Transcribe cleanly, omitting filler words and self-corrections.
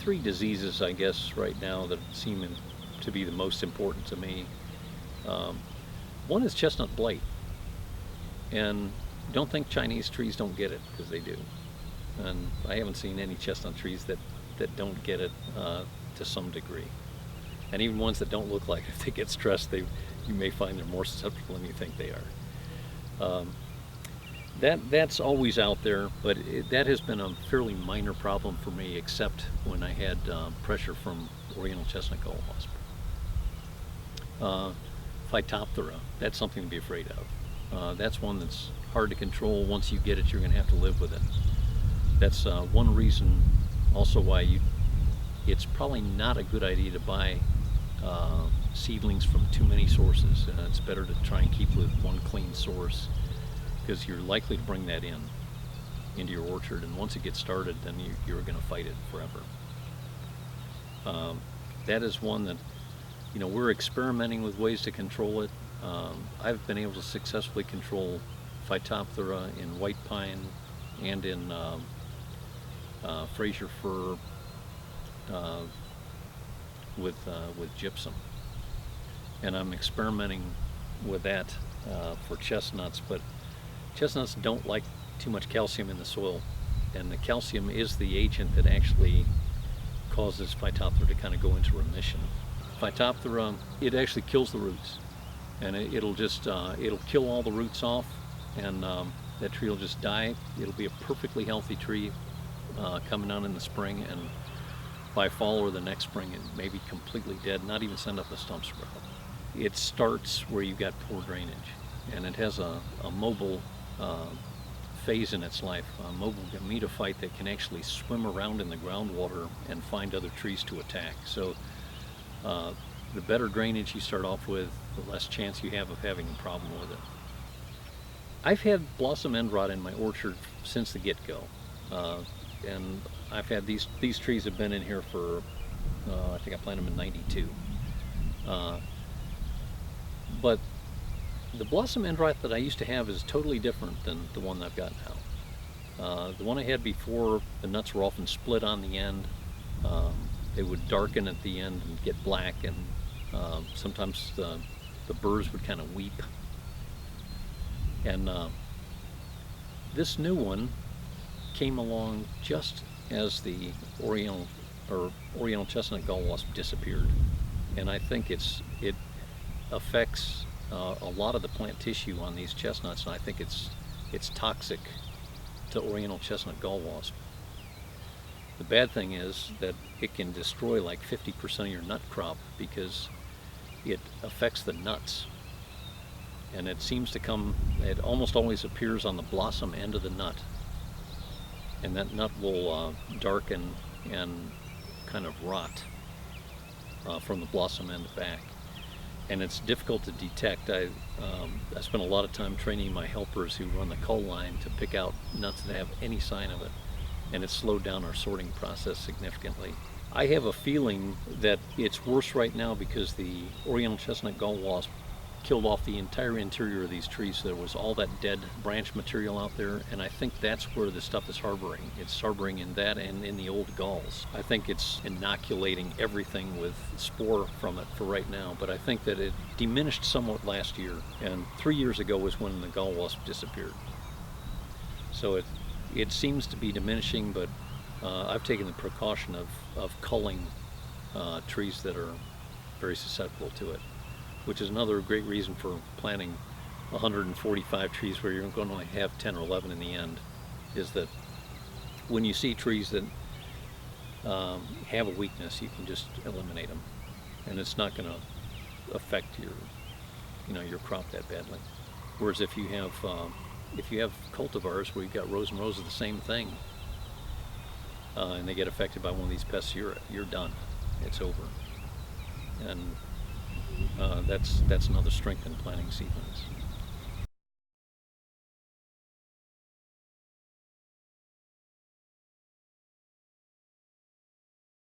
three diseases, I guess, right now that seem to be the most important to me. Um, One is chestnut blight, and don't think Chinese trees don't get it, because they do. And I haven't seen any chestnut trees that don't get it to some degree. And even ones that don't look like it, if they get stressed, you may find they're more susceptible than you think they are. That's always out there, but that has been a fairly minor problem for me, except when I had pressure from Oriental chestnut gall wasp. Phytophthora, that's something to be afraid of. That's one that's hard to control. Once you get it, you're going to have to live with it. That's one reason also why it's probably not a good idea to buy seedlings from too many sources. It's better to try and keep with one clean source, because you're likely to bring that into your orchard, and once it gets started, then you're going to fight it forever. That is one that, we're experimenting with ways to control it. I've been able to successfully control Phytophthora in white pine and in Fraser fir with gypsum, and I'm experimenting with that for chestnuts, but chestnuts don't like too much calcium in the soil, and the calcium is the agent that actually causes Phytophthora to kind of go into remission. Phytophthora, it actually kills the roots, and it'll kill all the roots off, and that tree will just die. It'll be a perfectly healthy tree coming on in the spring, and by fall or the next spring it may be completely dead, not even send up a stump sprout. It starts where you've got poor drainage, and it has a mobile phase in its life, a mobile gametophyte that can actually swim around in the groundwater and find other trees to attack. So the better drainage you start off with, the less chance you have of having a problem with it. I've had blossom end rot in my orchard since the get-go, and I've had these trees have been in here for I think I planted them in '92. But the blossom end rot that I used to have is totally different than the one that I've got now. The one I had before, the nuts were often split on the end. They would darken at the end and get black, and sometimes the burrs would kind of weep. And this new one came along just as the Oriental chestnut gall wasp disappeared, and I think it affects a lot of the plant tissue on these chestnuts, and I think it's toxic to Oriental chestnut gall wasp. The bad thing is that it can destroy like 50% of your nut crop, because it affects the nuts, and it almost always appears on the blossom end of the nut, and that nut will darken and kind of rot from the blossom end back. And it's difficult to detect. I spent a lot of time training my helpers who run the cull line to pick out nuts that have any sign of it, and it's slowed down our sorting process significantly. I have a feeling that it's worse right now because the Oriental chestnut gall wasp killed off the entire interior of these trees, so there was all that dead branch material out there, and I think that's where the stuff is harboring. It's harboring in that and in the old galls. I think it's inoculating everything with spore from it for right now, but I think that it diminished somewhat last year, and 3 years ago was when the gall wasp disappeared. So it seems to be diminishing, but I've taken the precaution of culling trees that are very susceptible to it, which is another great reason for planting 145 trees where you're going to only have 10 or 11 in the end, is that when you see trees that have a weakness, you can just eliminate them, and it's not going to affect your crop that badly. Whereas if you have cultivars where you've got rows and rows of the same thing, and they get affected by one of these pests, you're done. It's over. And that's another strength in planting seedlings.